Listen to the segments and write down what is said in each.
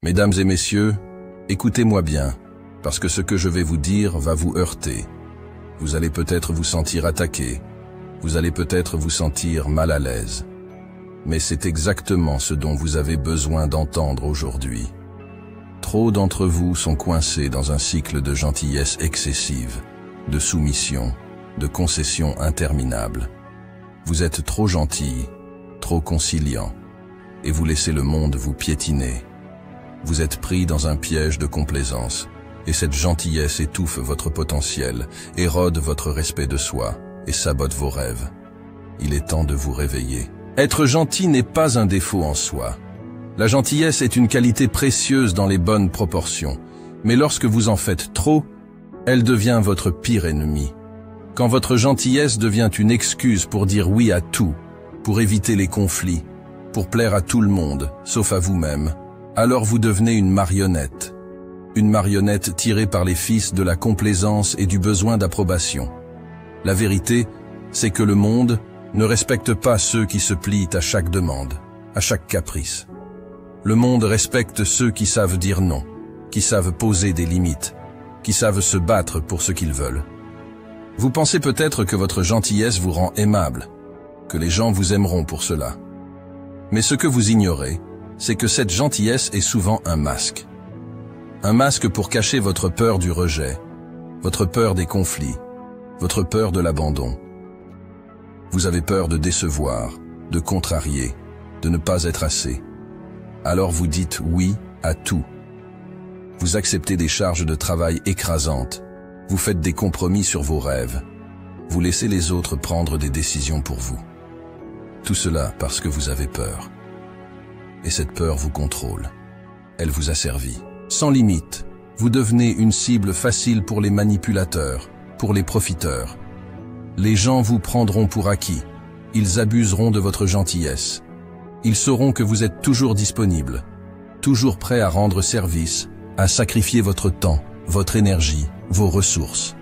Mesdames et messieurs, écoutez-moi bien, parce que ce que je vais vous dire va vous heurter. Vous allez peut-être vous sentir attaqué, vous allez peut-être vous sentir mal à l'aise. Mais c'est exactement ce dont vous avez besoin d'entendre aujourd'hui. Trop d'entre vous sont coincés dans un cycle de gentillesse excessive, de soumission, de concessions interminables. Vous êtes trop gentil, trop conciliant, et vous laissez le monde vous piétiner. Vous êtes pris dans un piège de complaisance, et cette gentillesse étouffe votre potentiel, érode votre respect de soi, et sabote vos rêves. Il est temps de vous réveiller. Être gentil n'est pas un défaut en soi. La gentillesse est une qualité précieuse dans les bonnes proportions, mais lorsque vous en faites trop, elle devient votre pire ennemi. Quand votre gentillesse devient une excuse pour dire oui à tout, pour éviter les conflits, pour plaire à tout le monde, sauf à vous-même, alors vous devenez une marionnette tirée par les fils de la complaisance et du besoin d'approbation. La vérité, c'est que le monde ne respecte pas ceux qui se plient à chaque demande, à chaque caprice. Le monde respecte ceux qui savent dire non, qui savent poser des limites, qui savent se battre pour ce qu'ils veulent. Vous pensez peut-être que votre gentillesse vous rend aimable, que les gens vous aimeront pour cela. Mais ce que vous ignorez, c'est que cette gentillesse est souvent un masque. Un masque pour cacher votre peur du rejet, votre peur des conflits, votre peur de l'abandon. Vous avez peur de décevoir, de contrarier, de ne pas être assez. Alors vous dites oui à tout. Vous acceptez des charges de travail écrasantes, vous faites des compromis sur vos rêves, vous laissez les autres prendre des décisions pour vous. Tout cela parce que vous avez peur. Et cette peur vous contrôle. Elle vous asservit. Sans limite, vous devenez une cible facile pour les manipulateurs, pour les profiteurs. Les gens vous prendront pour acquis. Ils abuseront de votre gentillesse. Ils sauront que vous êtes toujours disponible, toujours prêt à rendre service, à sacrifier votre temps, votre énergie, vos ressources.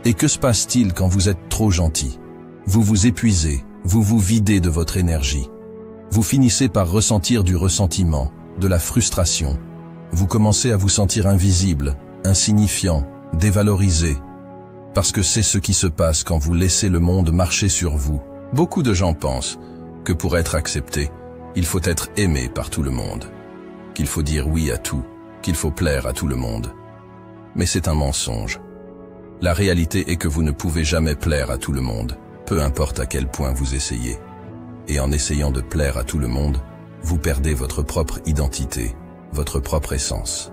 Et que se passe-t-il quand vous êtes trop gentil? Vous vous épuisez, vous vous videz de votre énergie. Vous finissez par ressentir du ressentiment, de la frustration. Vous commencez à vous sentir invisible, insignifiant, dévalorisé. Parce que c'est ce qui se passe quand vous laissez le monde marcher sur vous. Beaucoup de gens pensent que pour être accepté, il faut être aimé par tout le monde, qu'il faut dire oui à tout, qu'il faut plaire à tout le monde. Mais c'est un mensonge. La réalité est que vous ne pouvez jamais plaire à tout le monde, peu importe à quel point vous essayez. Et en essayant de plaire à tout le monde, vous perdez votre propre identité, votre propre essence.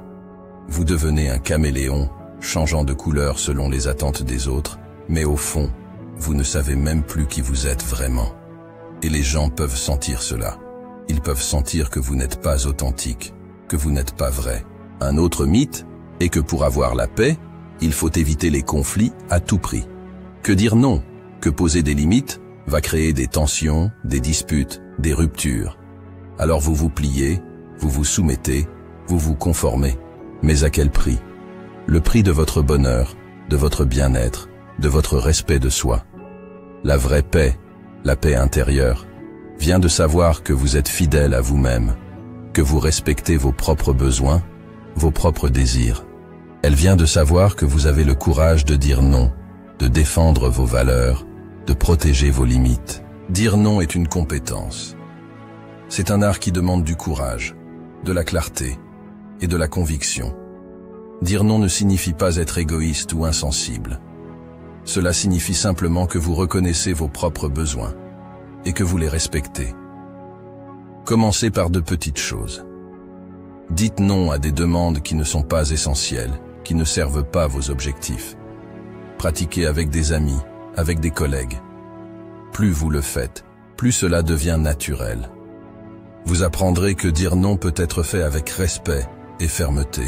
Vous devenez un caméléon, changeant de couleur selon les attentes des autres, mais au fond, vous ne savez même plus qui vous êtes vraiment. Et les gens peuvent sentir cela. Ils peuvent sentir que vous n'êtes pas authentique, que vous n'êtes pas vrai. Un autre mythe est que pour avoir la paix, il faut éviter les conflits à tout prix. Que dire non, que poser des limites, va créer des tensions, des disputes, des ruptures. Alors vous vous pliez, vous vous soumettez, vous vous conformez. Mais à quel prix? Le prix de votre bonheur, de votre bien-être, de votre respect de soi. La vraie paix, la paix intérieure, vient de savoir que vous êtes fidèle à vous-même, que vous respectez vos propres besoins, vos propres désirs. Elle vient de savoir que vous avez le courage de dire non, de défendre vos valeurs, de protéger vos limites. Dire non est une compétence. C'est un art qui demande du courage, de la clarté et de la conviction. Dire non ne signifie pas être égoïste ou insensible. Cela signifie simplement que vous reconnaissez vos propres besoins et que vous les respectez. Commencez par de petites choses. Dites non à des demandes qui ne sont pas essentielles, qui ne servent pas vos objectifs. Pratiquez avec des amis, avec des collègues. Plus vous le faites, plus cela devient naturel. Vous apprendrez que dire non peut être fait avec respect et fermeté.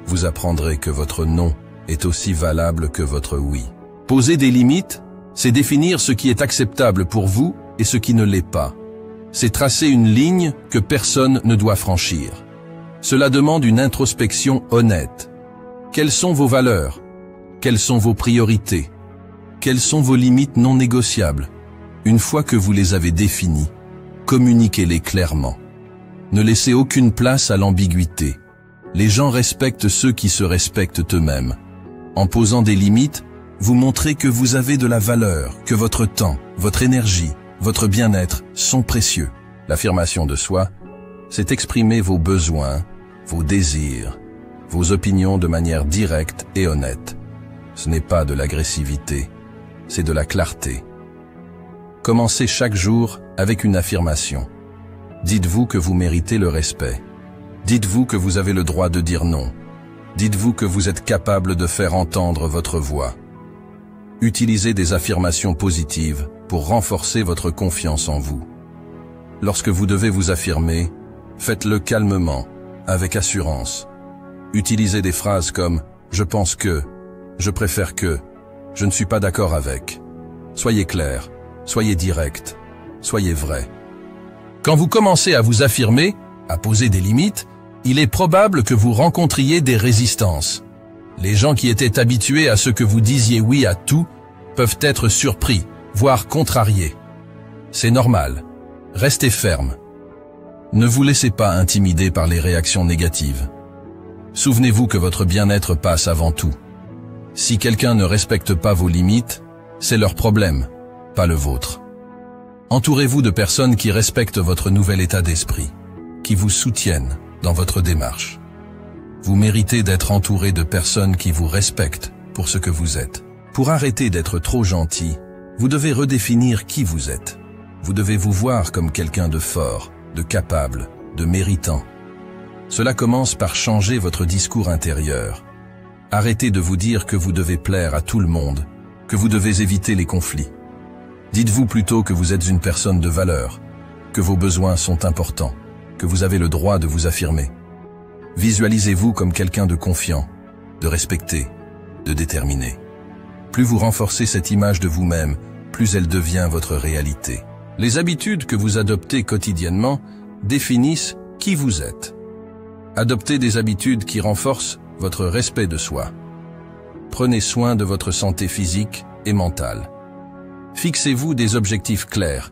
Vous apprendrez que votre non est aussi valable que votre oui. Poser des limites, c'est définir ce qui est acceptable pour vous et ce qui ne l'est pas. C'est tracer une ligne que personne ne doit franchir. Cela demande une introspection honnête. Quelles sont vos valeurs? Quelles sont vos priorités? Quelles sont vos limites non négociables? Une fois que vous les avez définies, communiquez-les clairement. Ne laissez aucune place à l'ambiguïté. Les gens respectent ceux qui se respectent eux-mêmes. En posant des limites, vous montrez que vous avez de la valeur, que votre temps, votre énergie, votre bien-être sont précieux. L'affirmation de soi, c'est exprimer vos besoins, vos désirs, vos opinions de manière directe et honnête. Ce n'est pas de l'agressivité, c'est de la clarté. Commencez chaque jour avec une affirmation. Dites-vous que vous méritez le respect. Dites-vous que vous avez le droit de dire non. Dites-vous que vous êtes capable de faire entendre votre voix. Utilisez des affirmations positives pour renforcer votre confiance en vous. Lorsque vous devez vous affirmer, faites-le calmement, avec assurance. Utilisez des phrases comme « je pense que »,« je préfère que »,« je ne suis pas d'accord avec ». Soyez clair, soyez direct, soyez vrai. Quand vous commencez à vous affirmer, à poser des limites, il est probable que vous rencontriez des résistances. Les gens qui étaient habitués à ce que vous disiez oui à tout peuvent être surpris, voire contrariés. C'est normal. Restez ferme. Ne vous laissez pas intimider par les réactions négatives. Souvenez-vous que votre bien-être passe avant tout. Si quelqu'un ne respecte pas vos limites, c'est leur problème, pas le vôtre. Entourez-vous de personnes qui respectent votre nouvel état d'esprit, qui vous soutiennent dans votre démarche. Vous méritez d'être entouré de personnes qui vous respectent pour ce que vous êtes. Pour arrêter d'être trop gentil, vous devez redéfinir qui vous êtes. Vous devez vous voir comme quelqu'un de fort, de capable, de méritant. Cela commence par changer votre discours intérieur. Arrêtez de vous dire que vous devez plaire à tout le monde, que vous devez éviter les conflits. Dites-vous plutôt que vous êtes une personne de valeur, que vos besoins sont importants, que vous avez le droit de vous affirmer. Visualisez-vous comme quelqu'un de confiant, de respecté, de déterminé. Plus vous renforcez cette image de vous-même, plus elle devient votre réalité. Les habitudes que vous adoptez quotidiennement définissent qui vous êtes. Adoptez des habitudes qui renforcent votre respect de soi. Prenez soin de votre santé physique et mentale. Fixez-vous des objectifs clairs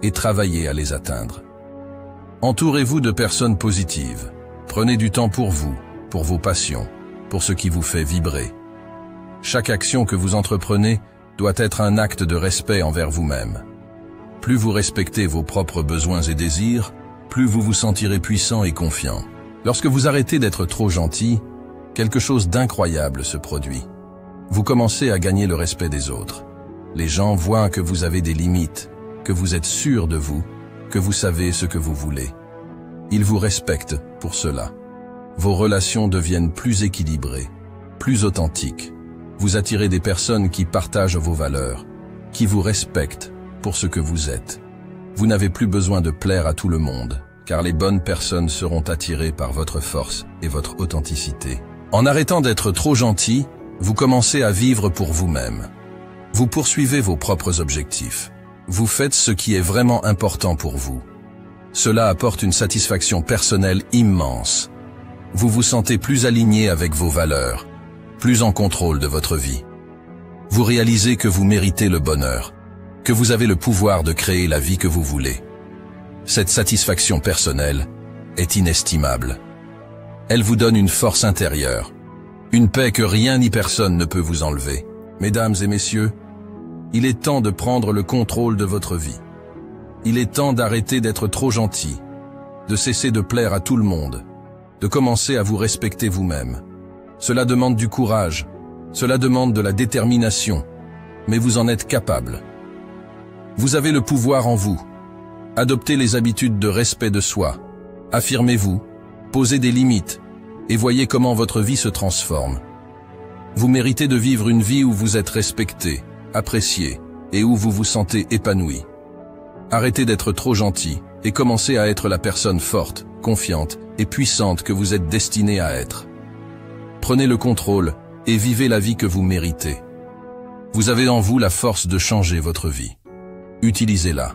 et travaillez à les atteindre. Entourez-vous de personnes positives. Prenez du temps pour vous, pour vos passions, pour ce qui vous fait vibrer. Chaque action que vous entreprenez doit être un acte de respect envers vous-même. Plus vous respectez vos propres besoins et désirs, plus vous vous sentirez puissant et confiant. Lorsque vous arrêtez d'être trop gentil, quelque chose d'incroyable se produit. Vous commencez à gagner le respect des autres. Les gens voient que vous avez des limites, que vous êtes sûr de vous, que vous savez ce que vous voulez. Ils vous respectent pour cela. Vos relations deviennent plus équilibrées, plus authentiques. Vous attirez des personnes qui partagent vos valeurs, qui vous respectent pour ce que vous êtes. Vous n'avez plus besoin de plaire à tout le monde, car les bonnes personnes seront attirées par votre force et votre authenticité. En arrêtant d'être trop gentil, vous commencez à vivre pour vous-même. Vous poursuivez vos propres objectifs. Vous faites ce qui est vraiment important pour vous. Cela apporte une satisfaction personnelle immense. Vous vous sentez plus aligné avec vos valeurs, plus en contrôle de votre vie. Vous réalisez que vous méritez le bonheur, que vous avez le pouvoir de créer la vie que vous voulez. Cette satisfaction personnelle est inestimable. Elle vous donne une force intérieure, une paix que rien ni personne ne peut vous enlever. Mesdames et messieurs, il est temps de prendre le contrôle de votre vie. Il est temps d'arrêter d'être trop gentil, de cesser de plaire à tout le monde, de commencer à vous respecter vous-même. Cela demande du courage, cela demande de la détermination, mais vous en êtes capable. Vous avez le pouvoir en vous. Adoptez les habitudes de respect de soi. Affirmez-vous, posez des limites, et voyez comment votre vie se transforme. Vous méritez de vivre une vie où vous êtes respecté, apprécié, et où vous vous sentez épanoui. Arrêtez d'être trop gentil, et commencez à être la personne forte, confiante et puissante que vous êtes destiné à être. Prenez le contrôle, et vivez la vie que vous méritez. Vous avez en vous la force de changer votre vie. Utilisez-la.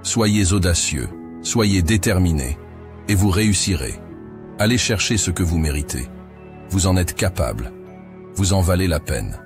Soyez audacieux, soyez déterminés, et vous réussirez. Allez chercher ce que vous méritez. Vous en êtes capable. Vous en valez la peine.